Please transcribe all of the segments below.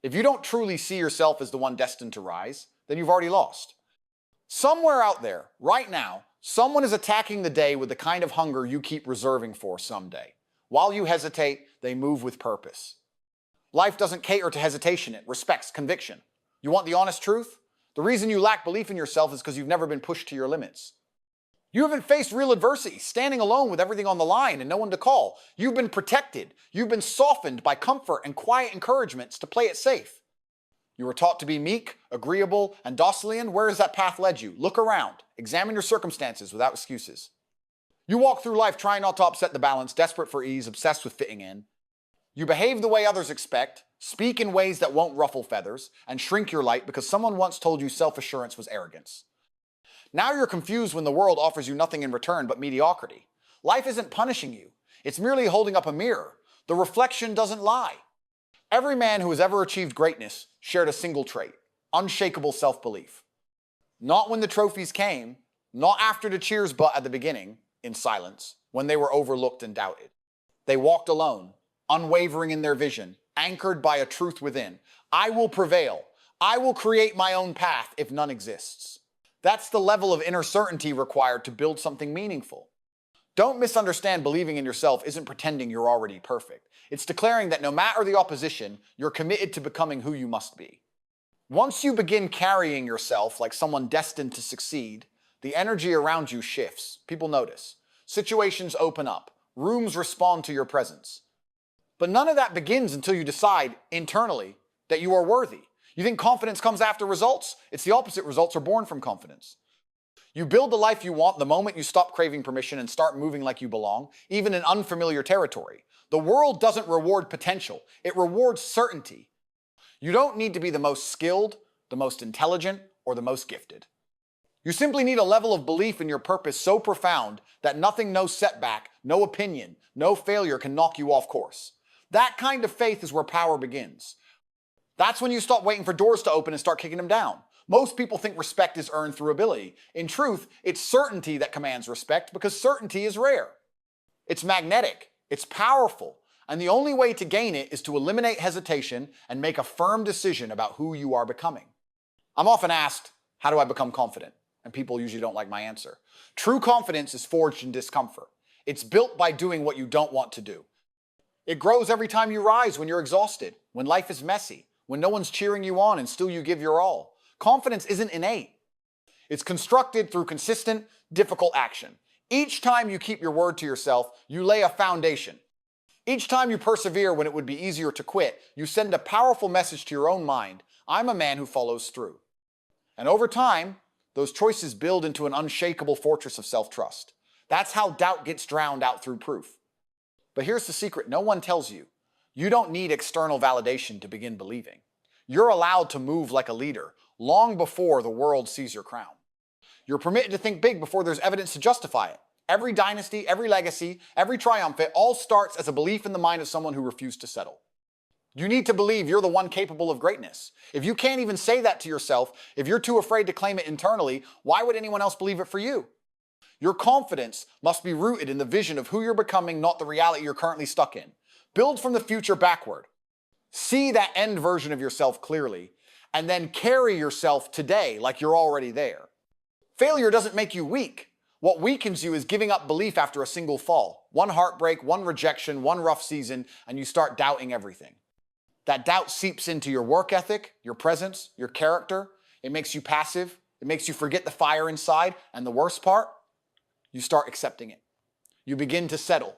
If you don't truly see yourself as the one destined to rise, then you've already lost. Somewhere out there, right now, someone is attacking the day with the kind of hunger you keep reserving for someday. While you hesitate, they move with purpose. Life doesn't cater to hesitation, it respects conviction. You want the honest truth? The reason you lack belief in yourself is because you've never been pushed to your limits. You haven't faced real adversity, standing alone with everything on the line and no one to call. You've been protected. You've been softened by comfort and quiet encouragements to play it safe. You were taught to be meek, agreeable, and docile. Where has that path led you? Look around. Examine your circumstances without excuses. You walk through life trying not to upset the balance, desperate for ease, obsessed with fitting in. You behave the way others expect, speak in ways that won't ruffle feathers, and shrink your light because someone once told you self-assurance was arrogance. Now you're confused when the world offers you nothing in return but mediocrity. Life isn't punishing you. It's merely holding up a mirror. The reflection doesn't lie. Every man who has ever achieved greatness shared a single trait: unshakable self-belief. Not when the trophies came, not after the cheers but at the beginning, in silence, when they were overlooked and doubted. They walked alone, unwavering in their vision, anchored by a truth within. I will prevail. I will create my own path if none exists. That's the level of inner certainty required to build something meaningful. Don't misunderstand believing in yourself isn't pretending you're already perfect. It's declaring that no matter the opposition, you're committed to becoming who you must be. Once you begin carrying yourself like someone destined to succeed, the energy around you shifts. People notice. Situations open up. Rooms respond to your presence. But none of that begins until you decide, internally, that you are worthy. You think confidence comes after results? It's the opposite. Results are born from confidence. You build the life you want the moment you stop craving permission and start moving like you belong, even in unfamiliar territory. The world doesn't reward potential. It rewards certainty. You don't need to be the most skilled, the most intelligent, or the most gifted. You simply need a level of belief in your purpose so profound that nothing, no setback, no opinion, no failure can knock you off course. That kind of faith is where power begins. That's when you stop waiting for doors to open and start kicking them down. Most people think respect is earned through ability. In truth, it's certainty that commands respect because certainty is rare. It's magnetic, it's powerful, and the only way to gain it is to eliminate hesitation and make a firm decision about who you are becoming. I'm often asked, how do I become confident? And people usually don't like my answer. True confidence is forged in discomfort. It's built by doing what you don't want to do. It grows every time you rise when you're exhausted, when life is messy, when no one's cheering you on and still you give your all. Confidence isn't innate. It's constructed through consistent, difficult action. Each time you keep your word to yourself, you lay a foundation. Each time you persevere when it would be easier to quit, you send a powerful message to your own mind: I'm a man who follows through. And over time, those choices build into an unshakable fortress of self-trust. That's how doubt gets drowned out through proof. But here's the secret no one tells you. You don't need external validation to begin believing. You're allowed to move like a leader long before the world sees your crown. You're permitted to think big before there's evidence to justify it. Every dynasty, every legacy, every triumph, it all starts as a belief in the mind of someone who refused to settle. You need to believe you're the one capable of greatness. If you can't even say that to yourself, if you're too afraid to claim it internally, why would anyone else believe it for you? Your confidence must be rooted in the vision of who you're becoming, not the reality you're currently stuck in. Build from the future backward. See that end version of yourself clearly, and then carry yourself today like you're already there. Failure doesn't make you weak. What weakens you is giving up belief after a single fall. One heartbreak, one rejection, one rough season, and you start doubting everything. That doubt seeps into your work ethic, your presence, your character. It makes you passive. It makes you forget the fire inside. And the worst part, you start accepting it. You begin to settle.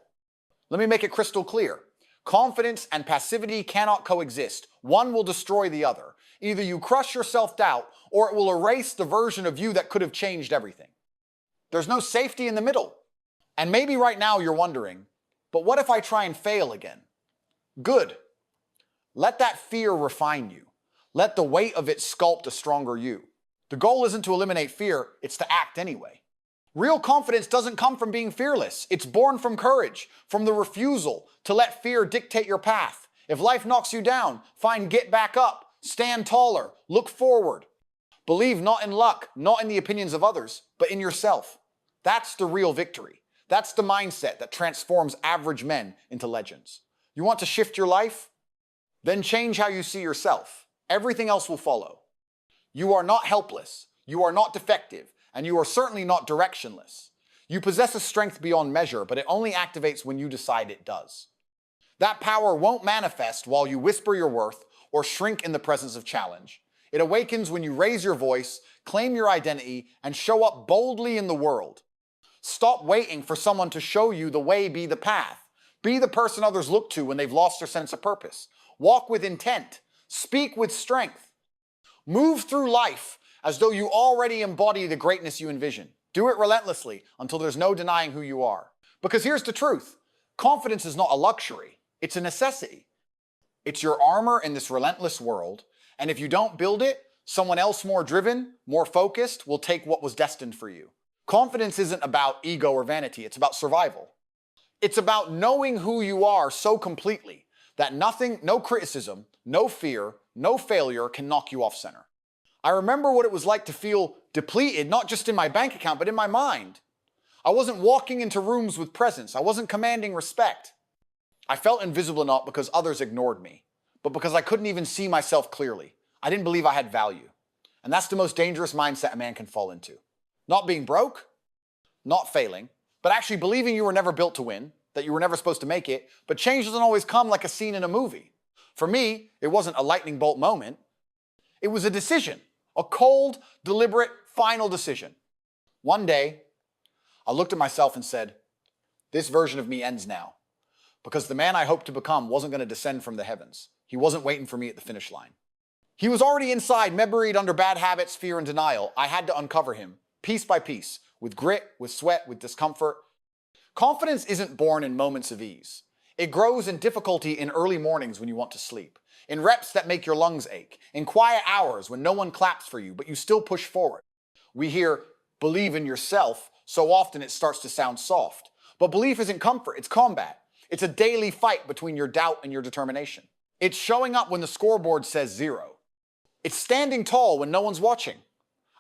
Let me make it crystal clear. Confidence and passivity cannot coexist. One will destroy the other. Either you crush your self-doubt, or it will erase the version of you that could have changed everything. There's no safety in the middle. And maybe right now you're wondering, but what if I try and fail again? Good. Let that fear refine you. Let the weight of it sculpt a stronger you. The goal isn't to eliminate fear, it's to act anyway. Real confidence doesn't come from being fearless. It's born from courage, from the refusal to let fear dictate your path. If life knocks you down, find get back up, stand taller, look forward. Believe not in luck, not in the opinions of others, but in yourself. That's the real victory. That's the mindset that transforms average men into legends. You want to shift your life? Then change how you see yourself. Everything else will follow. You are not helpless, you are not defective, and you are certainly not directionless. You possess a strength beyond measure, but it only activates when you decide it does. That power won't manifest while you whisper your worth or shrink in the presence of challenge. It awakens when you raise your voice, claim your identity, and show up boldly in the world. Stop waiting for someone to show you the way, be the path. Be the person others look to when they've lost their sense of purpose. Walk with intent. Speak with strength. Move through life as though you already embody the greatness you envision. Do it relentlessly until there's no denying who you are. Because here's the truth. Confidence is not a luxury. It's a necessity. It's your armor in this relentless world, and if you don't build it, someone else more driven, more focused will take what was destined for you. Confidence isn't about ego or vanity, it's about survival. It's about knowing who you are so completely that nothing, no criticism, no fear, no failure can knock you off center. I remember what it was like to feel depleted, not just in my bank account, but in my mind. I wasn't walking into rooms with presence. I wasn't commanding respect. I felt invisible not because others ignored me, but because I couldn't even see myself clearly. I didn't believe I had value. And that's the most dangerous mindset a man can fall into. Not being broke, not failing, but actually believing you were never built to win, that you were never supposed to make it, but change doesn't always come like a scene in a movie. For me, it wasn't a lightning bolt moment. It was a decision, a cold, deliberate, final decision. One day, I looked at myself and said, this version of me ends now. Because the man I hoped to become wasn't going to descend from the heavens. He wasn't waiting for me at the finish line. He was already inside, buried under bad habits, fear, and denial. I had to uncover him, piece by piece, with grit, with sweat, with discomfort. Confidence isn't born in moments of ease. It grows in difficulty in early mornings when you want to sleep, in reps that make your lungs ache, in quiet hours when no one claps for you, but you still push forward. We hear, believe in yourself, so often it starts to sound soft. But belief isn't comfort, it's combat. It's a daily fight between your doubt and your determination. It's showing up when the scoreboard says 0. It's standing tall when no one's watching.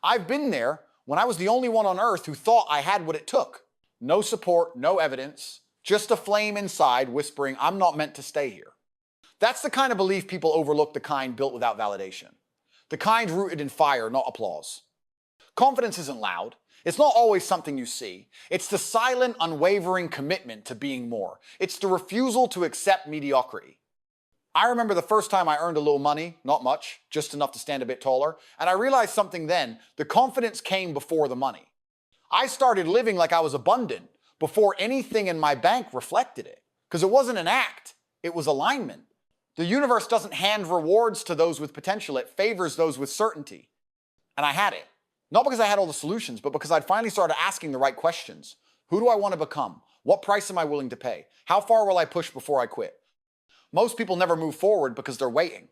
I've been there when I was the only one on earth who thought I had what it took. No support, no evidence, just a flame inside whispering, I'm not meant to stay here. That's the kind of belief people overlook, the kind built without validation. The kind rooted in fire, not applause. Confidence isn't loud. It's not always something you see. It's the silent, unwavering commitment to being more. It's the refusal to accept mediocrity. I remember the first time I earned a little money, not much, just enough to stand a bit taller, and I realized something then. The confidence came before the money. I started living like I was abundant before anything in my bank reflected it. Because it wasn't an act, it was alignment. The universe doesn't hand rewards to those with potential, it favors those with certainty. And I had it. Not because I had all the solutions, but because I'd finally started asking the right questions. Who do I want to become? What price am I willing to pay? How far will I push before I quit? Most people never move forward because they're waiting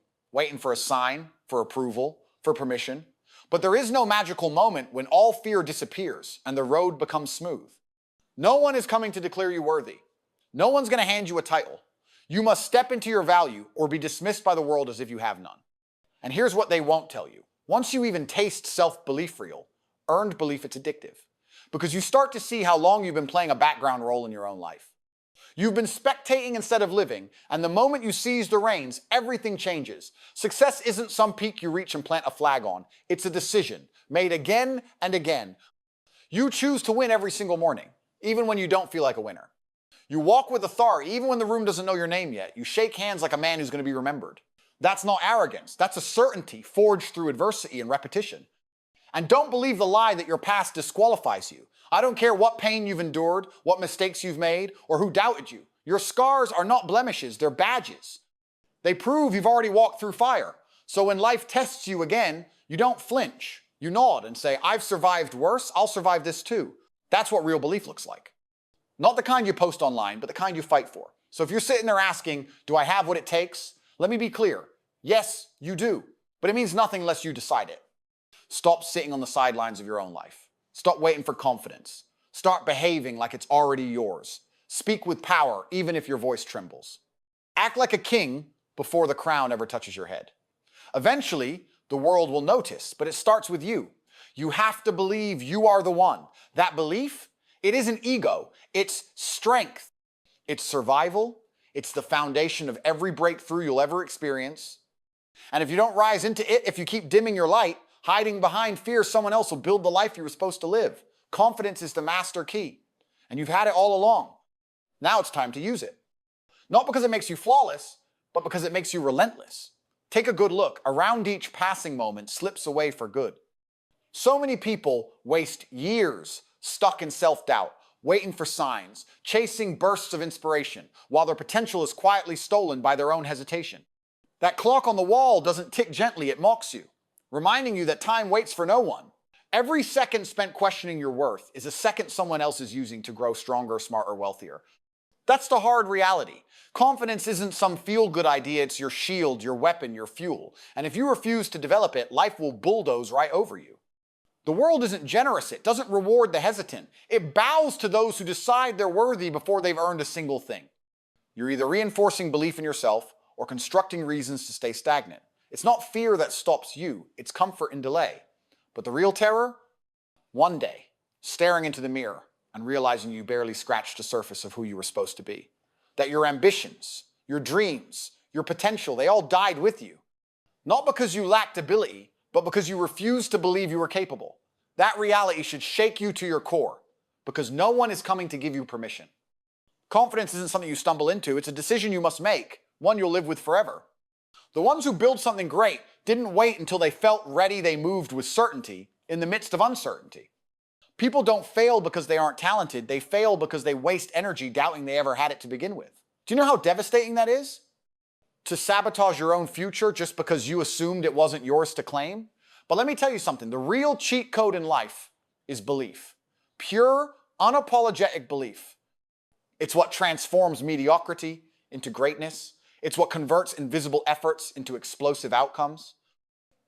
for a sign, for approval, for permission. But there is no magical moment when all fear disappears and the road becomes smooth. No one is coming to declare you worthy. No one's going to hand you a title. You must step into your value or be dismissed by the world as if you have none. And here's what they won't tell you. Once you even taste self-belief real, earned belief, it's addictive. Because you start to see how long you've been playing a background role in your own life. You've been spectating instead of living, and the moment you seize the reins, everything changes. Success isn't some peak you reach and plant a flag on. It's a decision, made again and again. You choose to win every single morning, even when you don't feel like a winner. You walk with authority, even when the room doesn't know your name yet. You shake hands like a man who's going to be remembered. That's not arrogance. That's a certainty forged through adversity and repetition. And don't believe the lie that your past disqualifies you. I don't care what pain you've endured, what mistakes you've made, or who doubted you. Your scars are not blemishes, they're badges. They prove you've already walked through fire. So when life tests you again, you don't flinch. You nod and say, I've survived worse, I'll survive this too. That's what real belief looks like. Not the kind you post online, but the kind you fight for. So if you're sitting there asking, do I have what it takes? Let me be clear. Yes, you do. But it means nothing unless you decide it. Stop sitting on the sidelines of your own life. Stop waiting for confidence. Start behaving like it's already yours. Speak with power, even if your voice trembles. Act like a king before the crown ever touches your head. Eventually, the world will notice, but it starts with you. You have to believe you are the one. That belief, it isn't ego, it's strength. It's survival, It's the foundation of every breakthrough you'll ever experience. And if you don't rise into it, if you keep dimming your light, hiding behind fear, someone else will build the life you were supposed to live. Confidence is the master key. And you've had it all along. Now it's time to use it. Not because it makes you flawless, but because it makes you relentless. Take a good look. Around each passing moment slips away for good. So many people waste years stuck in self-doubt, waiting for signs, chasing bursts of inspiration, while their potential is quietly stolen by their own hesitation. That clock on the wall doesn't tick gently, it mocks you, reminding you that time waits for no one. Every second spent questioning your worth is a second someone else is using to grow stronger, smarter, wealthier. That's the hard reality. Confidence isn't some feel-good idea, it's your shield, your weapon, your fuel. And if you refuse to develop it, life will bulldoze right over you. The world isn't generous, it doesn't reward the hesitant. It bows to those who decide they're worthy before they've earned a single thing. You're either reinforcing belief in yourself or constructing reasons to stay stagnant. It's not fear that stops you, it's comfort in delay. But the real terror? One day, staring into the mirror and realizing you barely scratched the surface of who you were supposed to be. That your ambitions, your dreams, your potential, they all died with you. Not because you lacked ability, but because you refused to believe you were capable. That reality should shake you to your core, because no one is coming to give you permission. Confidence isn't something you stumble into, it's a decision you must make, one you'll live with forever. The ones who build something great didn't wait until they felt ready, they moved with certainty in the midst of uncertainty. People don't fail because they aren't talented, they fail because they waste energy doubting they ever had it to begin with. Do you know how devastating that is? To sabotage your own future just because you assumed it wasn't yours to claim? But let me tell you something, the real cheat code in life is belief. Pure, unapologetic belief. It's what transforms mediocrity into greatness. It's what converts invisible efforts into explosive outcomes.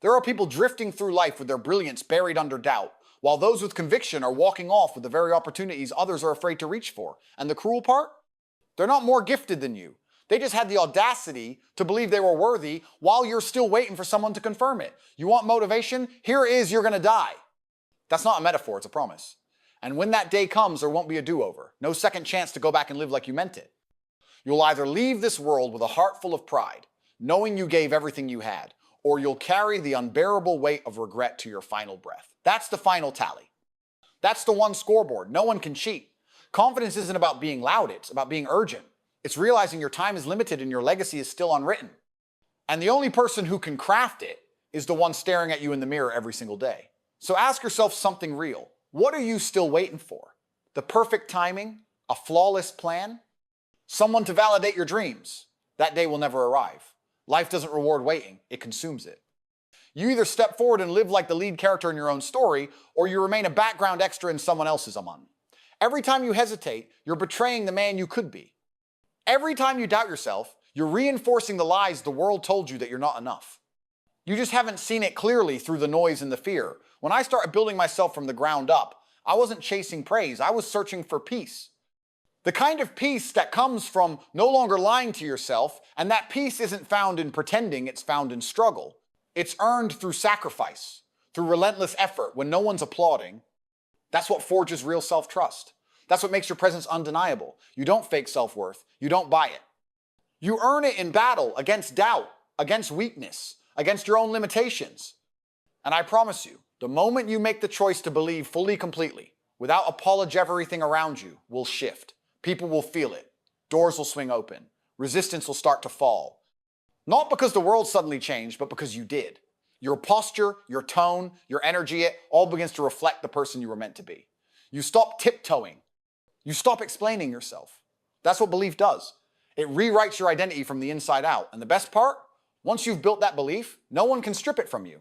There are people drifting through life with their brilliance buried under doubt, while those with conviction are walking off with the very opportunities others are afraid to reach for. And the cruel part? They're not more gifted than you. They just had the audacity to believe they were worthy while you're still waiting for someone to confirm it. You want motivation? Here it is, you're gonna die. That's not a metaphor, it's a promise. And when that day comes, there won't be a do-over. No second chance to go back and live like you meant it. You'll either leave this world with a heart full of pride, knowing you gave everything you had, or you'll carry the unbearable weight of regret to your final breath. That's the final tally. That's the one scoreboard. No one can cheat. Confidence isn't about being loud, it's about being urgent. It's realizing your time is limited and your legacy is still unwritten. And the only person who can craft it is the one staring at you in the mirror every single day. So ask yourself something real. What are you still waiting for? The perfect timing? A flawless plan? Someone to validate your dreams? That day will never arrive. Life doesn't reward waiting, it consumes it. You either step forward and live like the lead character in your own story, or you remain a background extra in someone else's one. Every time you hesitate, you're betraying the man you could be. Every time you doubt yourself, you're reinforcing the lies the world told you that you're not enough. You just haven't seen it clearly through the noise and the fear. When I started building myself from the ground up, I wasn't chasing praise, I was searching for peace. The kind of peace that comes from no longer lying to yourself, and that peace isn't found in pretending, it's found in struggle. It's earned through sacrifice, through relentless effort when no one's applauding. That's what forges real self-trust. That's what makes your presence undeniable. You don't fake self-worth. You don't buy it. You earn it in battle against doubt, against weakness, against your own limitations. And I promise you, the moment you make the choice to believe fully, completely, without apology, everything around you will shift. People will feel it. Doors will swing open. Resistance will start to fall. Not because the world suddenly changed, but because you did. Your posture, your tone, your energy, it all begins to reflect the person you were meant to be. You stop tiptoeing. You stop explaining yourself. That's what belief does. It rewrites your identity from the inside out. And the best part? Once you've built that belief, no one can strip it from you.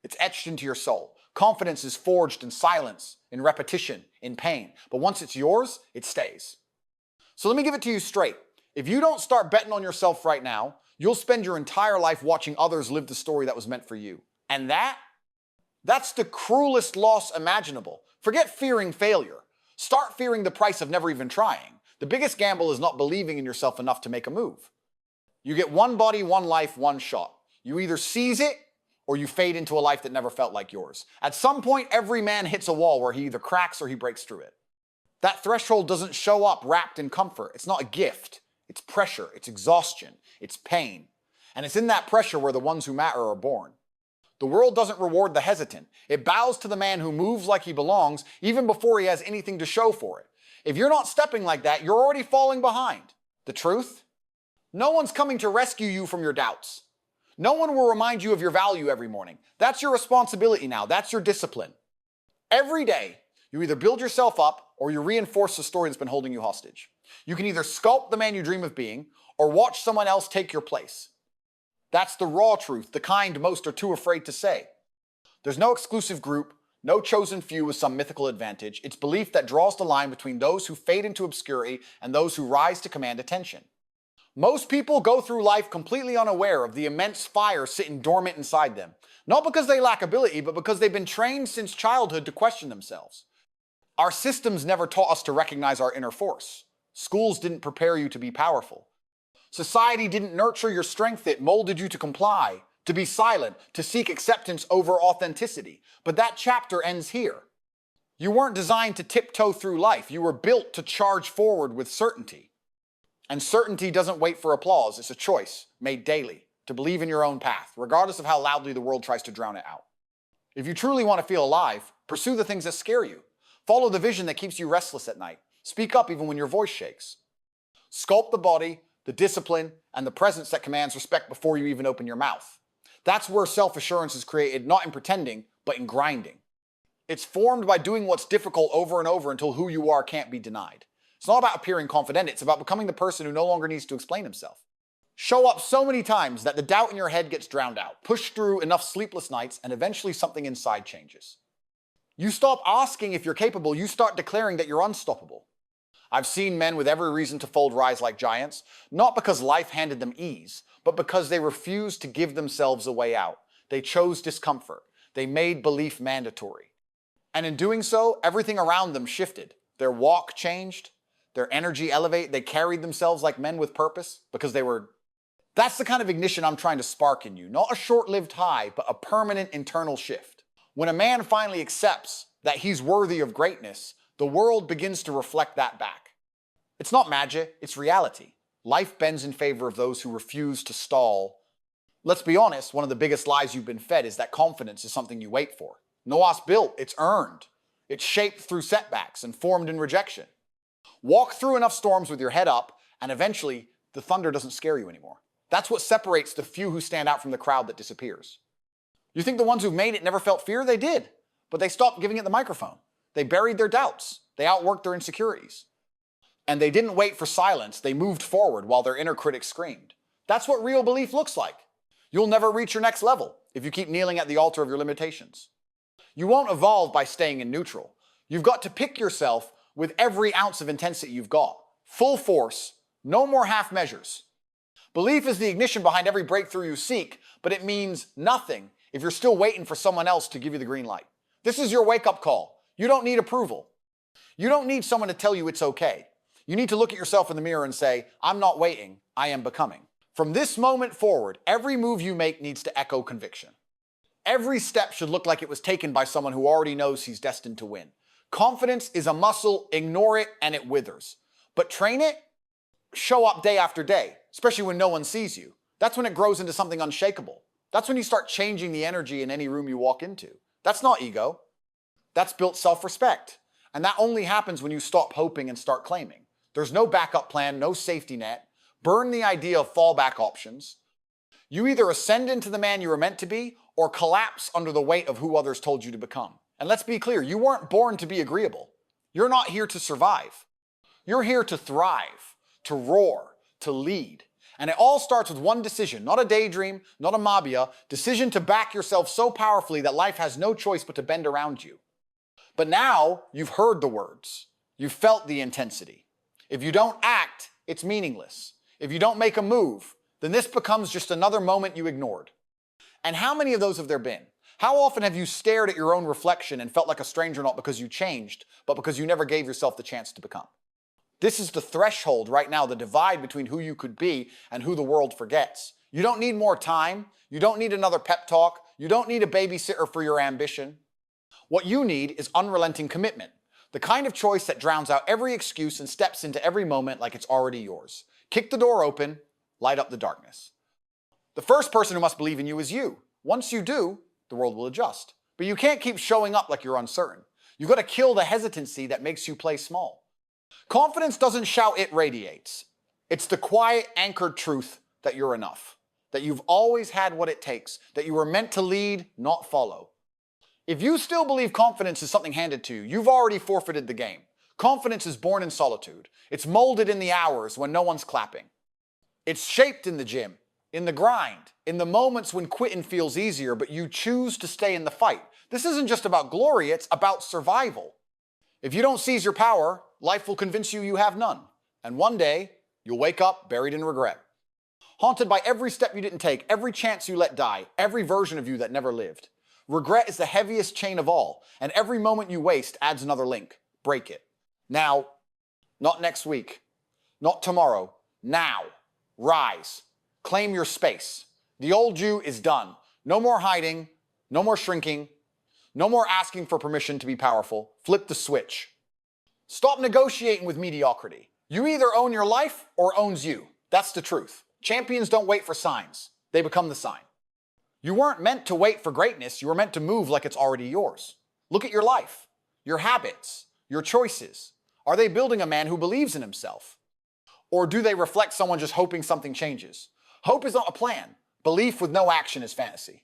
It's etched into your soul. Confidence is forged in silence, in repetition, in pain. But once it's yours, it stays. So let me give it to you straight. If you don't start betting on yourself right now, you'll spend your entire life watching others live the story that was meant for you. And that's the cruelest loss imaginable. Forget fearing failure. Start fearing the price of never even trying. The biggest gamble is not believing in yourself enough to make a move. You get one body, one life, one shot. You either seize it or you fade into a life that never felt like yours. At some point, every man hits a wall where he either cracks or he breaks through it. That threshold doesn't show up wrapped in comfort. It's not a gift. It's pressure, it's exhaustion, it's pain. And it's in that pressure where the ones who matter are born. The world doesn't reward the hesitant. It bows to the man who moves like he belongs even before he has anything to show for it. If you're not stepping like that, you're already falling behind. The truth? No one's coming to rescue you from your doubts. No one will remind you of your value every morning. That's your responsibility now. That's your discipline. Every day, you either build yourself up or you reinforce the story that's been holding you hostage. You can either sculpt the man you dream of being or watch someone else take your place. That's the raw truth, the kind most are too afraid to say. There's no exclusive group, no chosen few with some mythical advantage. It's belief that draws the line between those who fade into obscurity and those who rise to command attention. Most people go through life completely unaware of the immense fire sitting dormant inside them. Not because they lack ability, but because they've been trained since childhood to question themselves. Our systems never taught us to recognize our inner force. Schools didn't prepare you to be powerful. Society didn't nurture your strength, it molded you to comply, to be silent, to seek acceptance over authenticity. But that chapter ends here. You weren't designed to tiptoe through life, you were built to charge forward with certainty. And certainty doesn't wait for applause, it's a choice, made daily, to believe in your own path, regardless of how loudly the world tries to drown it out. If you truly want to feel alive, pursue the things that scare you. Follow the vision that keeps you restless at night. Speak up even when your voice shakes. Sculpt the body, the discipline, and the presence that commands respect before you even open your mouth. That's where self-assurance is created, not in pretending, but in grinding. It's formed by doing what's difficult over and over until who you are can't be denied. It's not about appearing confident, it's about becoming the person who no longer needs to explain himself. Show up so many times that the doubt in your head gets drowned out. Push through enough sleepless nights and eventually something inside changes. You stop asking if you're capable, you start declaring that you're unstoppable. I've seen men with every reason to fold rise like giants, not because life handed them ease, but because they refused to give themselves a way out. They chose discomfort. They made belief mandatory. And in doing so, everything around them shifted. Their walk changed. Their energy elevated. They carried themselves like men with purpose because they were... That's the kind of ignition I'm trying to spark in you. Not a short-lived high, but a permanent internal shift. When a man finally accepts that he's worthy of greatness, the world begins to reflect that back. It's not magic, it's reality. Life bends in favor of those who refuse to stall. Let's be honest, one of the biggest lies you've been fed is that confidence is something you wait for. No one's built, it's earned. It's shaped through setbacks and formed in rejection. Walk through enough storms with your head up, and eventually the thunder doesn't scare you anymore. That's what separates the few who stand out from the crowd that disappears. You think the ones who've made it never felt fear? They did. But they stopped giving it the microphone. They buried their doubts. They outworked their insecurities. And they didn't wait for silence. They moved forward while their inner critic screamed. That's what real belief looks like. You'll never reach your next level if you keep kneeling at the altar of your limitations. You won't evolve by staying in neutral. You've got to pick yourself with every ounce of intensity you've got. Full force, no more half measures. Belief is the ignition behind every breakthrough you seek, but it means nothing if you're still waiting for someone else to give you the green light. This is your wake-up call. You don't need approval. You don't need someone to tell you it's okay. You need to look at yourself in the mirror and say, I'm not waiting, I am becoming. From this moment forward, every move you make needs to echo conviction. Every step should look like it was taken by someone who already knows he's destined to win. Confidence is a muscle, ignore it and it withers. But train it, show up day after day, especially when no one sees you. That's when it grows into something unshakable. That's when you start changing the energy in any room you walk into. That's not ego. That's built self-respect. And that only happens when you stop hoping and start claiming. There's no backup plan, no safety net. Burn the idea of fallback options. You either ascend into the man you were meant to be or collapse under the weight of who others told you to become. And let's be clear, you weren't born to be agreeable. You're not here to survive. You're here to thrive, to roar, to lead. And it all starts with one decision, not a daydream, not a mabia, decision to back yourself so powerfully that life has no choice but to bend around you. But now you've heard the words. You've felt the intensity. If you don't act, it's meaningless. If you don't make a move, then this becomes just another moment you ignored. And how many of those have there been? How often have you stared at your own reflection and felt like a stranger not because you changed, but because you never gave yourself the chance to become? This is the threshold right now, the divide between who you could be and who the world forgets. You don't need more time. You don't need another pep talk. You don't need a babysitter for your ambition. What you need is unrelenting commitment. The kind of choice that drowns out every excuse and steps into every moment like it's already yours. Kick the door open, light up the darkness. The first person who must believe in you is you. Once you do, the world will adjust. But you can't keep showing up like you're uncertain. You've got to kill the hesitancy that makes you play small. Confidence doesn't shout, it radiates. It's the quiet, anchored truth that you're enough, that you've always had what it takes, that you were meant to lead, not follow. If you still believe confidence is something handed to you, you've already forfeited the game. Confidence is born in solitude. It's molded in the hours when no one's clapping. It's shaped in the gym, in the grind, in the moments when quitting feels easier, but you choose to stay in the fight. This isn't just about glory, it's about survival. If you don't seize your power, life will convince you you have none. And one day, you'll wake up buried in regret. Haunted by every step you didn't take, every chance you let die, every version of you that never lived. Regret is the heaviest chain of all, and every moment you waste adds another link. Break it. Now, not next week, not tomorrow, now. Rise. Claim your space. The old you is done. No more hiding, no more shrinking, no more asking for permission to be powerful. Flip the switch. Stop negotiating with mediocrity. You either own your life or owns you. That's the truth. Champions don't wait for signs. They become the sign. You weren't meant to wait for greatness. You were meant to move like it's already yours. Look at your life, your habits, your choices. Are they building a man who believes in himself? Or do they reflect someone just hoping something changes? Hope is not a plan. Belief with no action is fantasy.